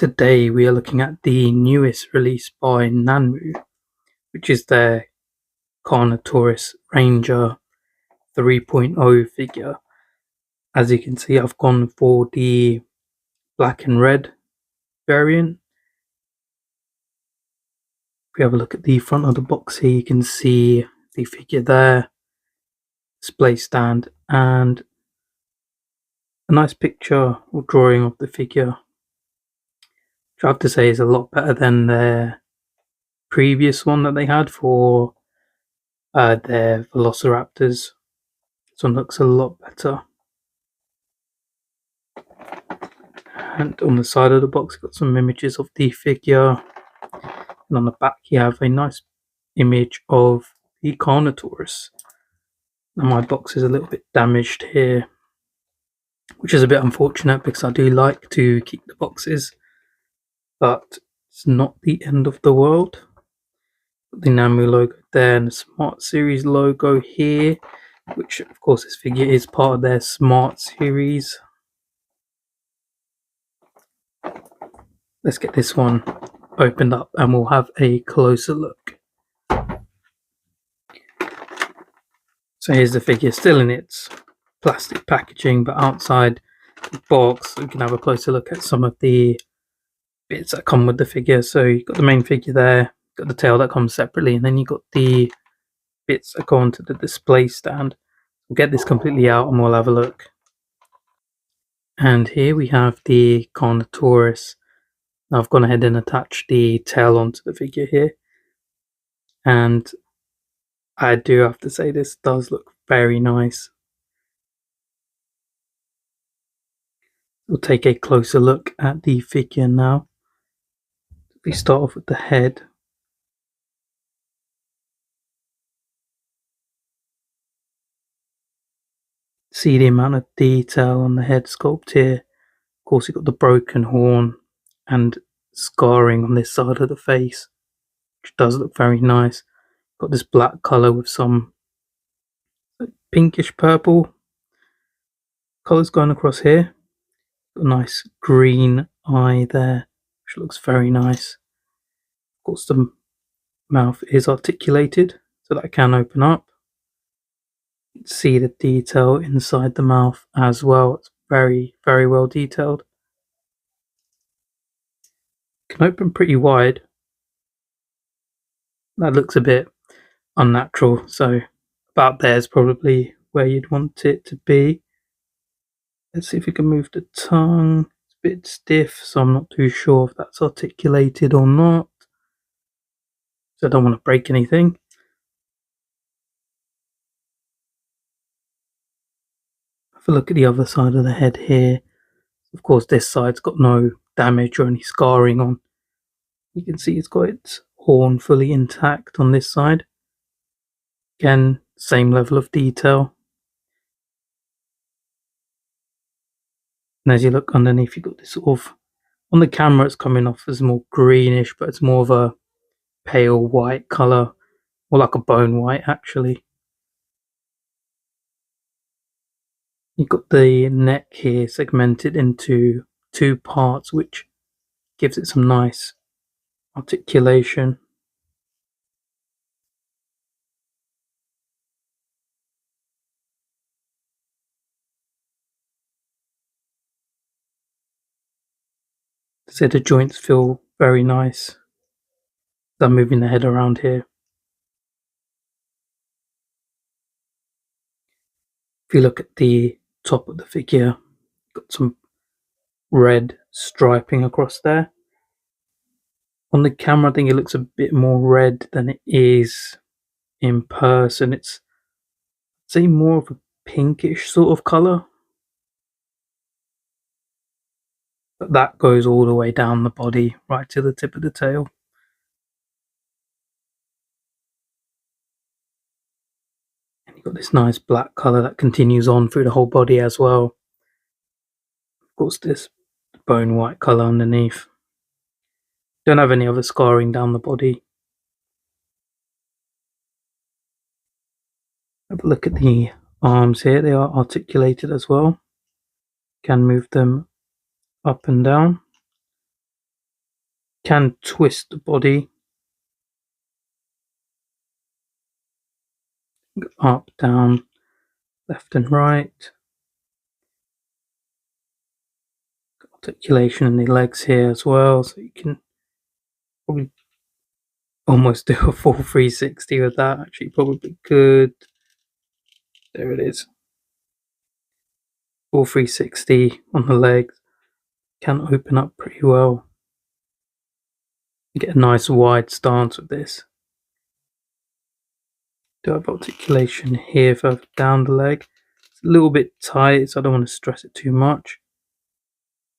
Today we are looking at the newest release by Nanmu, which is their Carnotaurus Ranger 3.0 figure. As you can see, I've gone for the black and red variant. If we have a look at the front of the box here, you can see the figure there, display stand, and a nice picture or drawing of the figure, which I have to say is a lot better than their previous one that they had for their Velociraptors. This one looks a lot better. And on the side of the box, got some images of the figure, and on the back you have a nice image of the Carnotaurus. Now my box is a little bit damaged here, which is a bit unfortunate because I do like to keep the boxes, but it's not the end of the world. The Nanmu logo there and the Smart Series logo here, which of course this figure is part of their Smart Series. Let's get this one opened up and we'll have a closer look. So here's the figure, still in its plastic packaging, but outside the box we can have a closer look at some of the bits that come with the figure. So you've got the main figure there, got the tail that comes separately, and then you've got the bits that go onto the display stand. We'll get this completely out and we'll have a look. And here we have the Carnotaurus. Now I've gone ahead and attached the tail onto the figure here, and I do have to say this does look very nice. We'll take a closer look at the figure now. We start off with the head. See the amount of detail on the head sculpt here. Of course, you've got the broken horn and scarring on this side of the face, which does look very nice. Got this black colour with some pinkish purple colours going across here. Got a nice green eye there, which looks very nice. Of course, the mouth is articulated so that it can open up. You can see the detail inside the mouth as well. It's very, very well detailed. It can open pretty wide. That looks a bit unnatural, so about there is probably where you'd want it to be. Let's see if we can move the tongue. It's a bit stiff, so I'm not too sure if that's articulated or not. So I don't want to break anything. Have a look at the other side of the head here. Of course, this side's got no damage or any scarring on. You can see it's got its horn fully intact on this side. Again, same level of detail. And as you look underneath, you've got this sort of, on the camera it's coming off as more greenish, but it's more of a pale white colour, more like a bone white actually. You've got the neck here segmented into two parts, which gives it some nice articulation. So the joints feel very nice. I'm moving the head around here. If you look at the top of the figure, got some red striping across there. On the camera, I think it looks a bit more red than it is in person. It's, I'd say, more of a pinkish sort of colour. But that goes all the way down the body, right to the tip of the tail. And you've got this nice black colour that continues on through the whole body as well. Of course, this bone white colour underneath. Don't have any other scarring down the body. Have a look at the arms here. They are articulated as well. Can move them up and down. Can twist the body up, down, left and right. Articulation in the legs here as well, so you can probably almost do a full 360 with that. Actually, probably could. There it is. Full 360 on the legs. Can open up pretty well. You get a nice wide stance with this. Do have articulation here further down the leg. It's a little bit tight, so I don't want to stress it too much.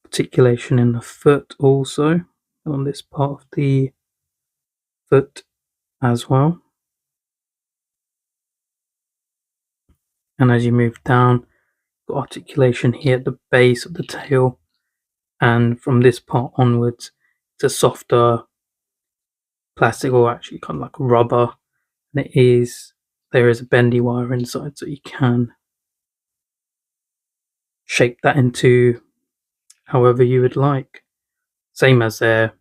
Articulation in the foot also, on this part of the foot as well. And as you move down, got articulation here at the base of the tail, and from this part onwards, it's a softer plastic, or actually kind of like rubber, and there is a bendy wire inside, so you can shape that into however you would like. Same as their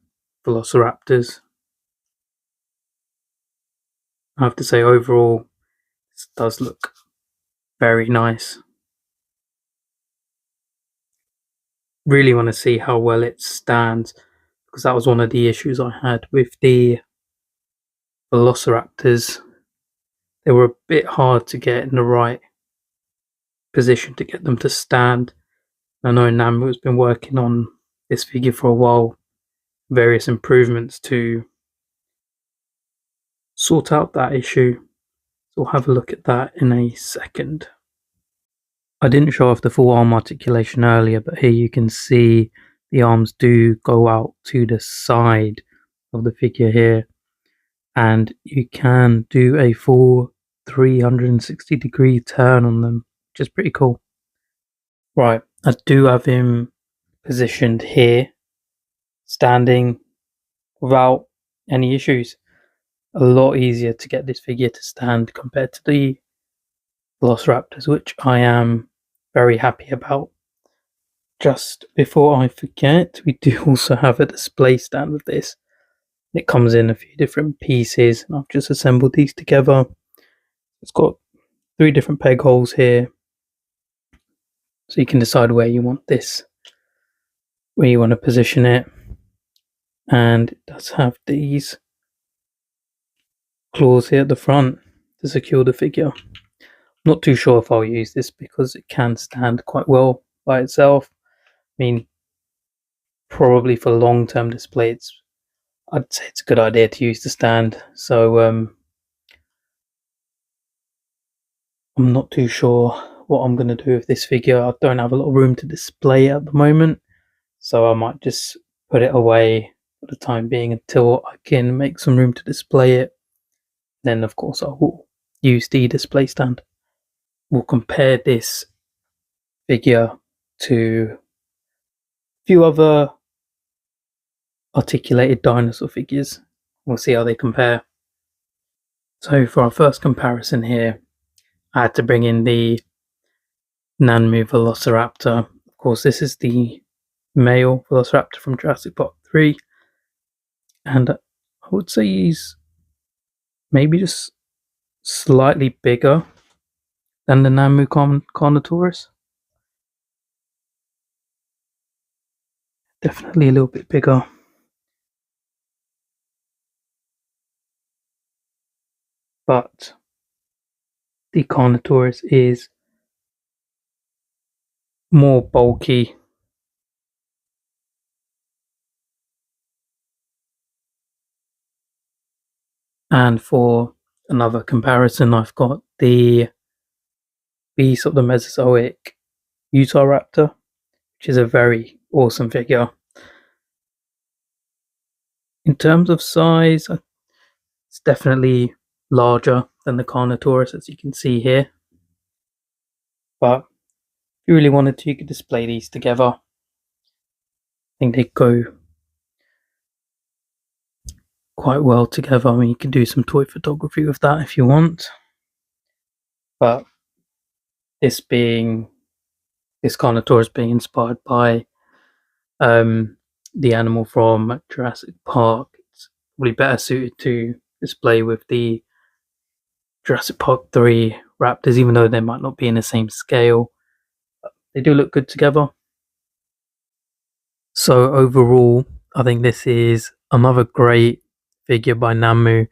velociraptors. I have to say, overall, this does look very nice. Really want to see how well it stands, because that was one of the issues I had with the velociraptors. They were a bit hard to get in the right position to get them to stand. I know Nanmu has been working on this figure for a while, various improvements to sort out that issue. So we'll have a look at that in a second. I didn't show off the full arm articulation earlier, but here you can see the arms do go out to the side of the figure here, and you can do a full 360-degree turn on them, which is pretty cool. Right, I do have him positioned here, standing without any issues. A lot easier to get this figure to stand compared to the velociraptors, which I am very happy about. Just before I forget, we do also have a display stand with this. It comes in a few different pieces, and I've just assembled these together. It's got 3 different peg holes here, so you can decide where you want this, where you want to position it. And it does have these claws here at the front to secure the figure. Not too sure if I'll use this, because it can stand quite well by itself. I mean, probably for long-term display, I'd say it's a good idea to use the stand. So I'm not too sure what I'm going to do with this figure. I don't have a lot of room to display it at the moment, so I might just put it away for the time being until I can make some room to display it. Then, of course, I will use the display stand. We'll compare this figure to a few other articulated dinosaur figures. We'll see how they compare. So for our first comparison here, I had to bring in the Nanmu Velociraptor. Of course, this is the male Velociraptor from Jurassic Park 3, and I would say he's maybe just slightly bigger than the Nanmu Carnotaurus. Definitely a little bit bigger. But the Carnotaurus is more bulky. And for another comparison, I've got the beast of the Mesozoic Utahraptor, which is a very awesome figure. In terms of size, it's definitely larger than the Carnotaurus, as you can see here. But if you really wanted to, you could display these together. I think they go quite well together. I mean, you can do some toy photography with that if you want. But this Carnotaurus being inspired by the animal from Jurassic Park. It's probably better suited to display with the Jurassic Park 3 raptors, even though they might not be in the same scale. They do look good together. So overall, I think this is another great figure by Nanmu.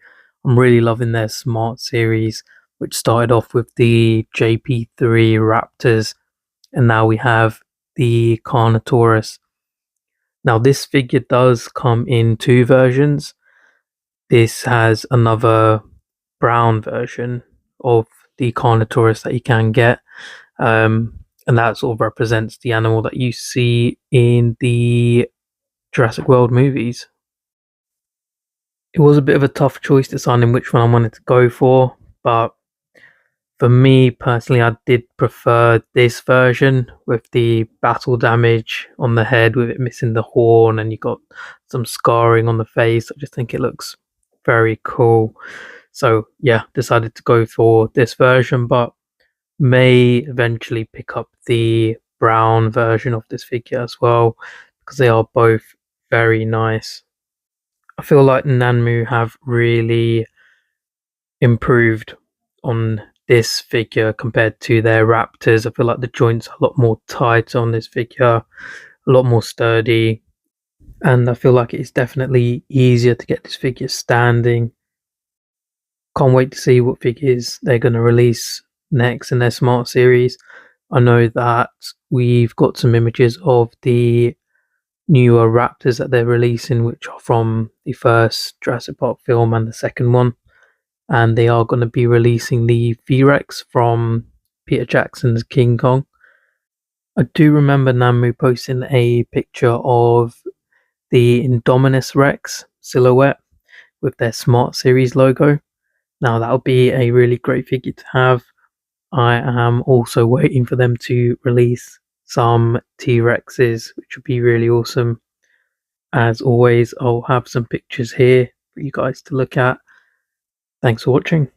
I'm really loving their Smart series, which started off with the JP3 Raptors, and now we have the Carnotaurus. Now this figure does come in two versions. This has another brown version of the Carnotaurus that you can get. And that sort of represents the animal that you see in the Jurassic World movies. It was a bit of a tough choice deciding which one I wanted to go for, but for me personally, I did prefer this version with the battle damage on the head, with it missing the horn, and you got some scarring on the face. I just think it looks very cool. So yeah, decided to go for this version, but may eventually pick up the brown version of this figure as well, because they are both very nice. I feel like Nanmu have really improved on this figure compared to their Raptors. I feel like the joints are a lot more tight on this figure, a lot more sturdy, and I feel like it's definitely easier to get this figure standing. Can't wait to see what figures they're going to release next in their Smart series. I know that we've got some images of the newer Raptors that they're releasing, which are from the first Jurassic Park film and the second one. And they are going to be releasing the V-Rex from Peter Jackson's King Kong. I do remember Nanmu posting a picture of the Indominus Rex silhouette with their Smart Series logo. Now that'll be a really great figure to have. I am also waiting for them to release some T-Rexes, which would be really awesome. As always, I'll have some pictures here for you guys to look at. Thanks for watching.